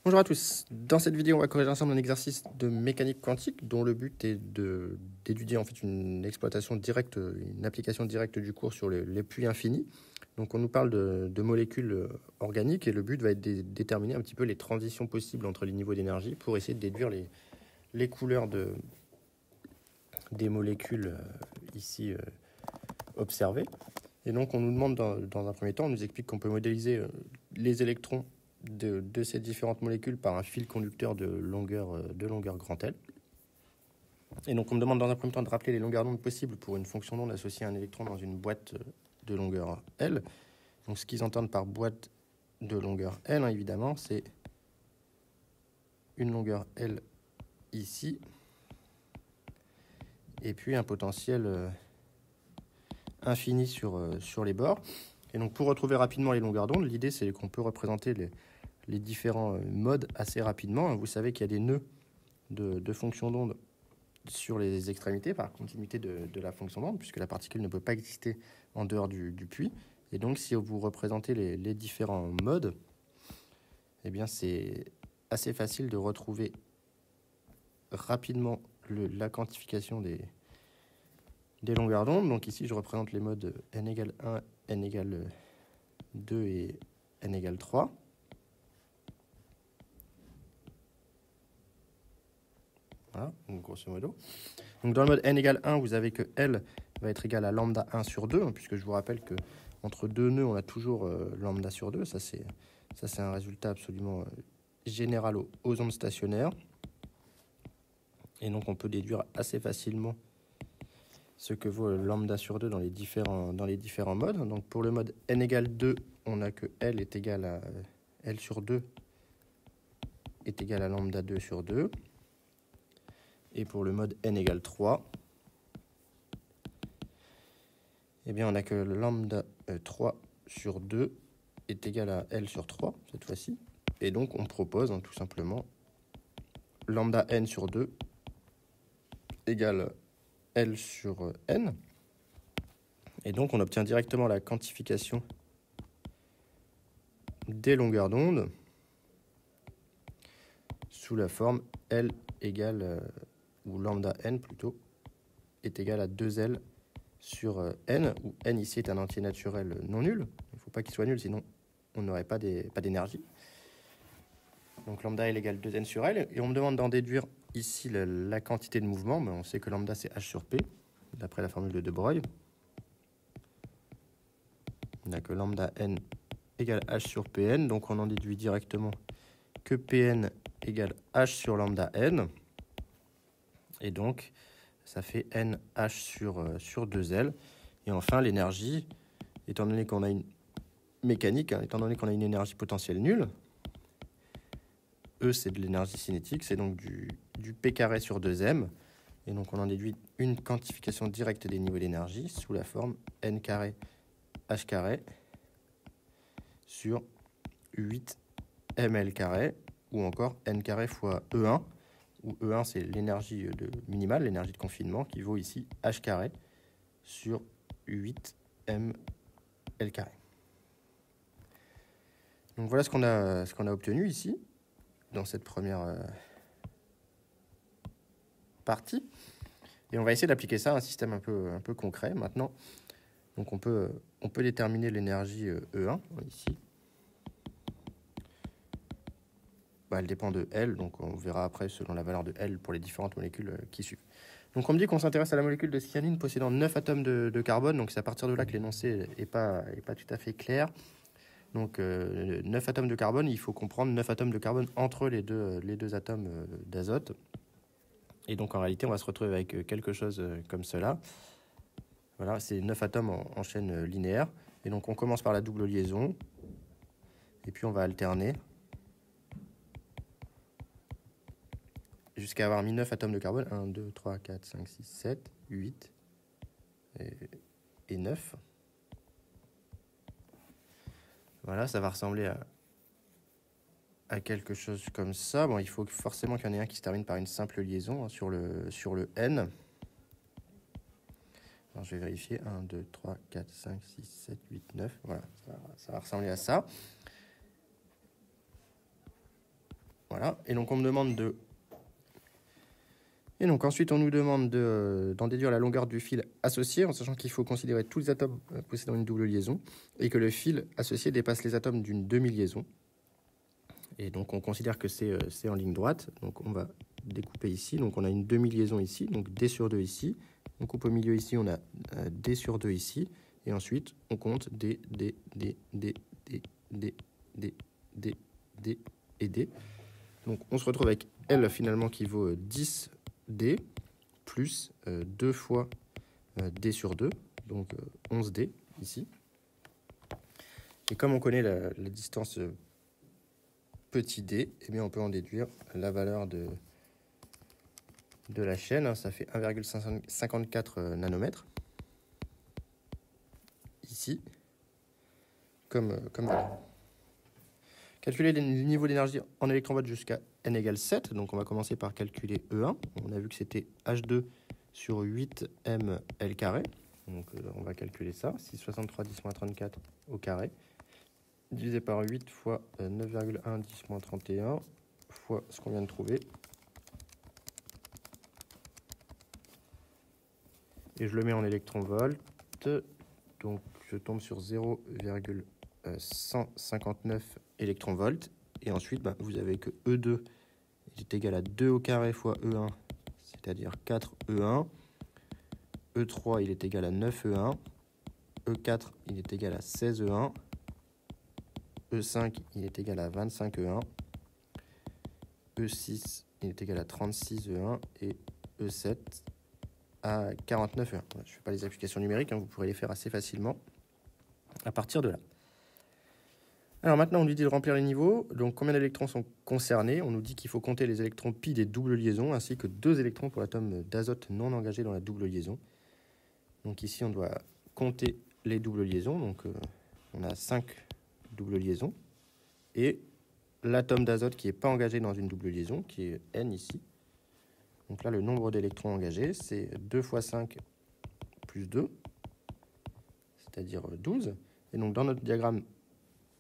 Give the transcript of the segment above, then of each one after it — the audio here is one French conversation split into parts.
Bonjour à tous. Dans cette vidéo, on va corriger ensemble un exercice de mécanique quantique dont le but est d'étudier en fait une exploitation directe, une application directe du cours sur les puits infinis. Donc on nous parle de molécules organiques et le but va être de déterminer un petit peu les transitions possibles entre les niveaux d'énergie pour essayer de déduire les couleurs des molécules ici observées. Et donc on nous demande dans un premier temps, on nous explique qu'on peut modéliser les électrons de ces différentes molécules par un fil conducteur de longueur grand L. Et donc on me demande dans un premier temps de rappeler les longueurs d'onde possibles pour une fonction d'onde associée à un électron dans une boîte de longueur L. Donc ce qu'ils entendent par boîte de longueur L, évidemment, c'est une longueur L ici, et puis un potentiel infini sur les bords. Et donc pour retrouver rapidement les longueurs d'onde, l'idée c'est qu'on peut représenter les différents modes assez rapidement. Vous savez qu'il y a des nœuds de fonctions d'onde sur les extrémités par continuité de la fonction d'onde, puisque la particule ne peut pas exister en dehors du puits. Et donc, si vous représentez les différents modes, eh bien, c'est assez facile de retrouver rapidement la quantification des longueurs d'onde. Donc ici, je représente les modes n égale 1, n égale 2 et n égale 3. Voilà, donc grosso modo. Donc dans le mode n égale 1, vous avez que L va être égal à lambda 1 sur 2, puisque je vous rappelle que entre deux nœuds, on a toujours lambda sur 2. Ça, c'est un résultat absolument général aux ondes stationnaires. Et donc, on peut déduire assez facilement ce que vaut lambda sur 2 dans les différents modes. Donc, pour le mode n égale 2, on a que L est égal à L sur 2 est égal à lambda 2 sur 2. Et pour le mode n égale 3, eh bien, on a que lambda 3 sur 2 est égal à L sur 3, cette fois-ci. Et donc, on propose tout simplement lambda n sur 2 égale L sur n. Et donc, on obtient directement la quantification des longueurs d'onde sous la forme L égale, ou lambda n plutôt, est égal à 2L sur n, où n ici est un entier naturel non nul. Il ne faut pas qu'il soit nul, sinon on n'aurait pas d'énergie. Donc lambda L égale 2n sur L. Et on me demande d'en déduire ici la quantité de mouvement. Mais on sait que lambda c'est h sur p, d'après la formule de De Broglie. On a que lambda n égale h sur pn. Donc on en déduit directement que pn égale h sur lambda n. Et donc ça fait nh sur 2L. Et enfin l'énergie, étant donné qu'on a une mécanique, étant donné qu'on a une énergie potentielle nulle, E, c'est de l'énergie cinétique, c'est donc du P carré sur 2M. Et donc, on en déduit une quantification directe des niveaux d'énergie sous la forme N carré H carré sur 8 ml carré, ou encore N carré fois E1, où E1, c'est l'énergie minimale, l'énergie de confinement, qui vaut ici H carré sur 8 ml carré. Donc, voilà ce qu'on a obtenu ici dans cette première partie. Et on va essayer d'appliquer ça à un système un peu concret maintenant. Donc on peut déterminer l'énergie E1 ici. Elle dépend de L, donc on verra après selon la valeur de L pour les différentes molécules qui suivent. Donc on me dit qu'on s'intéresse à la molécule de cyanine possédant 9 atomes de carbone, donc c'est à partir de là que l'énoncé n'est pas tout à fait clair. Donc 9 atomes de carbone, il faut comprendre 9 atomes de carbone entre les deux atomes d'azote. Et donc en réalité, on va se retrouver avec quelque chose comme cela. Voilà, c'est 9 atomes en chaîne linéaire. Et donc on commence par la double liaison. Et puis on va alterner jusqu'à avoir mis 9 atomes de carbone. 1, 2, 3, 4, 5, 6, 7, 8 et 9. Voilà, ça va ressembler à quelque chose comme ça. Bon, il faut forcément qu'il y en ait un qui se termine par une simple liaison sur le N. Alors, je vais vérifier. 1, 2, 3, 4, 5, 6, 7, 8, 9. Voilà, ça va ressembler à ça. Voilà. Et donc on me demande de... Et donc ensuite on nous demande d'en déduire la longueur du fil associé, en sachant qu'il faut considérer tous les atomes possédant une double liaison et que le fil associé dépasse les atomes d'une demi-liaison. Et donc on considère que c'est en ligne droite. Donc on va découper ici. Donc on a une demi-liaison ici, donc D sur 2 ici. On coupe au milieu ici, on a D sur 2 ici. Et ensuite on compte D, D, D, D, D, D, D, D, D et D. Donc on se retrouve avec L finalement qui vaut 10D plus 2 fois D sur 2, donc 11D ici. Et comme on connaît la distance petit d, eh bien on peut en déduire la valeur de la chaîne. Ça fait 1,54 nanomètres ici, comme valeur. Calculer les niveaux d'énergie en électronvolts jusqu'à n égale 7. Donc on va commencer par calculer E1. On a vu que c'était H2 sur 8 ml carré. Donc on va calculer ça. 663 10 moins 34 au carré. Divisé par 8 fois 9,1 10 moins 31 fois ce qu'on vient de trouver. Et je le mets en électronvolts. Donc je tombe sur 0,159 électronvolts. Et ensuite, vous avez que E2 est égal à 2 au carré fois E1, c'est-à-dire 4 E1. E3, il est égal à 9 E1. E4, il est égal à 16 E1. E5, il est égal à 25 E1. E6, il est égal à 36 E1. Et E7 à 49 E1. Je ne fais pas les applications numériques, vous pourrez les faire assez facilement à partir de là. Alors maintenant, on nous dit de remplir les niveaux. Donc combien d'électrons sont concernés? On nous dit qu'il faut compter les électrons pi des doubles liaisons, ainsi que 2 électrons pour l'atome d'azote non engagé dans la double liaison. Donc ici, on doit compter les doubles liaisons. Donc on a 5 doubles liaisons. Et l'atome d'azote qui n'est pas engagé dans une double liaison, qui est N ici. Donc là, le nombre d'électrons engagés, c'est 2 fois 5 plus 2, c'est-à-dire 12. Et donc dans notre diagramme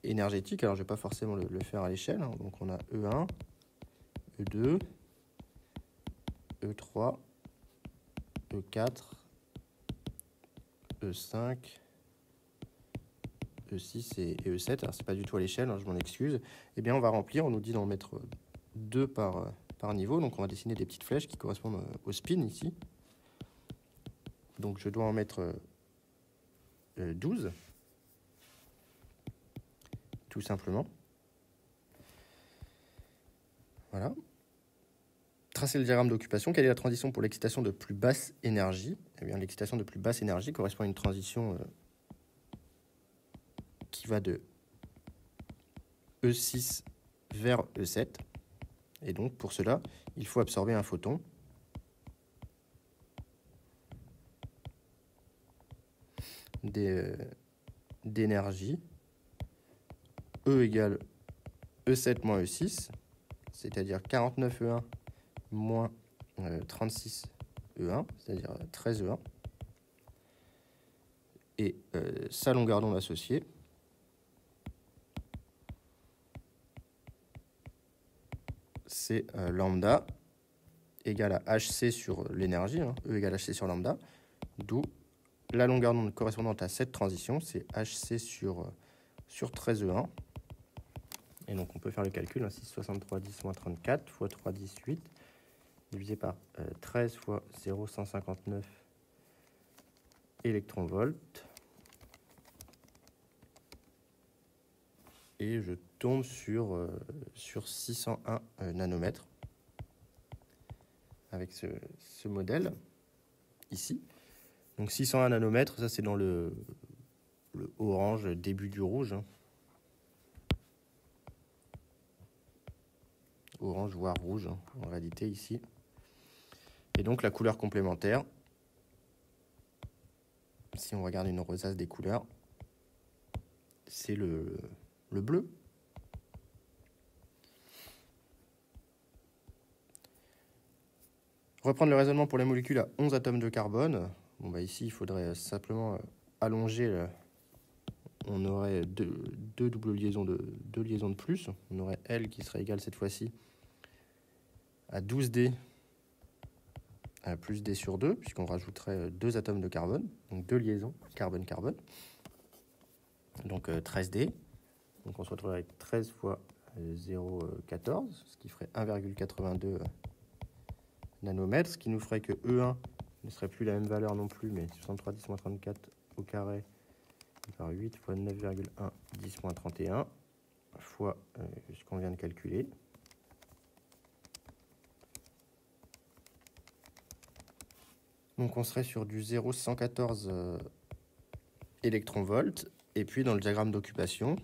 énergétique, alors je ne vais pas forcément le faire à l'échelle, donc on a E1, E2, E3, E4, E5, E6 et E7, alors c'est pas du tout à l'échelle, je m'en excuse. Eh bien on va remplir, on nous dit d'en mettre 2 par niveau, donc on va dessiner des petites flèches qui correspondent au spin ici. Donc je dois en mettre 12. Tout simplement. Voilà. Tracer le diagramme d'occupation. Quelle est la transition pour l'excitation de plus basse énergie? Eh bien, l'excitation de plus basse énergie correspond à une transition qui va de E6 vers E7. Et donc, pour cela, il faut absorber un photon. D'énergie. E égale E7 moins E6, c'est-à-dire 49 E1 moins 36 E1, c'est-à-dire 13 E1. Et sa longueur d'onde associée, c'est lambda égale à HC sur l'énergie, E égale HC sur lambda, d'où la longueur d'onde correspondante à cette transition, c'est HC sur 13 E1. Et donc on peut faire le calcul, 663 10 moins 34 fois 3, 18, divisé par 13 fois 0,159 électronvolts. Et je tombe sur 601 nanomètres avec ce modèle ici. Donc 601 nanomètres, ça c'est dans le orange, début du rouge. Orange voire rouge en réalité ici. Et donc la couleur complémentaire, si on regarde une rosace des couleurs, c'est le bleu. Reprendre le raisonnement pour les molécules à 11 atomes de carbone. Bon, ici, il faudrait simplement allonger. On aurait deux liaisons de plus. On aurait L qui serait égale cette fois-ci à 12D plus D sur 2, puisqu'on rajouterait 2 atomes de carbone, donc 2 liaisons carbone-carbone. Donc 13D. Donc on se retrouve avec 13 fois 0,14, ce qui ferait 1,82 nanomètres, ce qui nous ferait que E1 ne serait plus la même valeur non plus, mais 63 10 34 au carré par 8 fois 9,1 10 31 fois ce qu'on vient de calculer. Donc on serait sur du 0,114 électronvolts. Et puis dans le diagramme d'occupation,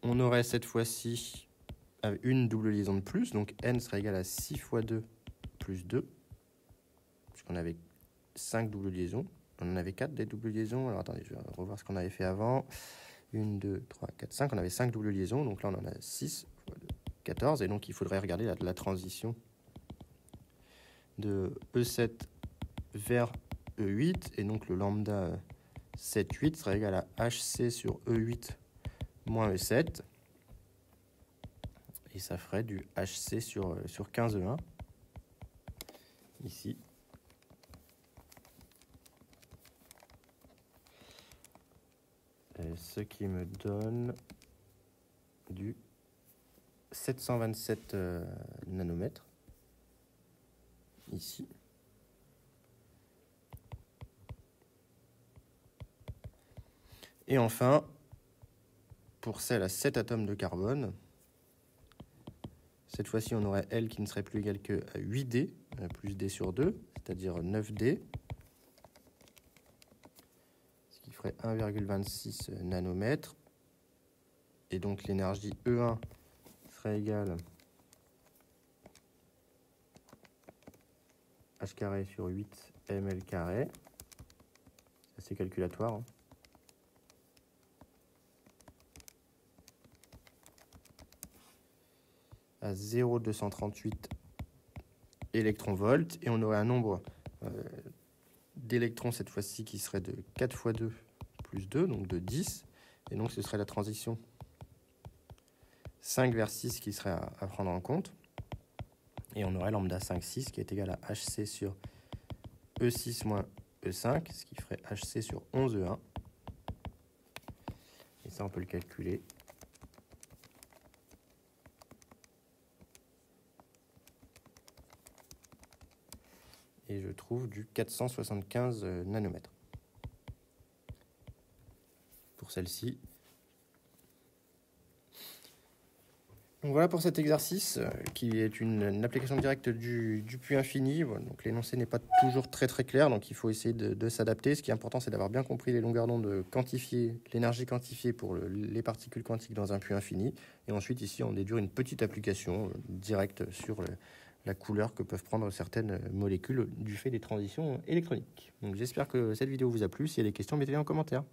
on aurait cette fois-ci une double liaison de plus. Donc N serait égal à 6 fois 2 plus 2. Puisqu'on avait 5 doubles liaisons. On en avait 4 des doubles liaisons. Alors attendez, je vais revoir ce qu'on avait fait avant. 1, 2, 3, 4, 5. On avait 5 doubles liaisons. Donc là, on en a 6 fois 2, 14. Et donc il faudrait regarder la transition de E7 vers E8, et donc le lambda 7,8 serait égal à HC sur E8 moins E7, et ça ferait du HC sur 15E1, ici. Ce qui me donne du 727 nanomètres, ici. Et enfin, pour celle à 7 atomes de carbone, cette fois-ci, on aurait L qui ne serait plus égal que 8D, plus D sur 2, c'est-à-dire 9D, ce qui ferait 1,26 nanomètres. Et donc l'énergie E1 serait égale H carré sur 8 ml carré. C'est assez calculatoire, hein. À 0,238 électronvolts, et on aurait un nombre d'électrons cette fois-ci qui serait de 4 fois 2 plus 2, donc de 10, et donc ce serait la transition 5 vers 6 qui serait à prendre en compte, et on aurait lambda 5,6 qui est égal à HC sur E6 moins E5, ce qui ferait HC sur 11E1, et ça on peut le calculer. Et je trouve du 475 nanomètres pour celle-ci. Donc voilà pour cet exercice qui est une application directe du puits infini. Voilà, donc l'énoncé n'est pas toujours très clair, donc il faut essayer de s'adapter. Ce qui est important, c'est d'avoir bien compris les longueurs d'onde quantifiées, l'énergie quantifiée pour les particules quantiques dans un puits infini. Et ensuite, ici, on déduire une petite application directe sur la couleur que peuvent prendre certaines molécules du fait des transitions électroniques. Donc j'espère que cette vidéo vous a plu. S'il y a des questions, mettez-les en commentaire.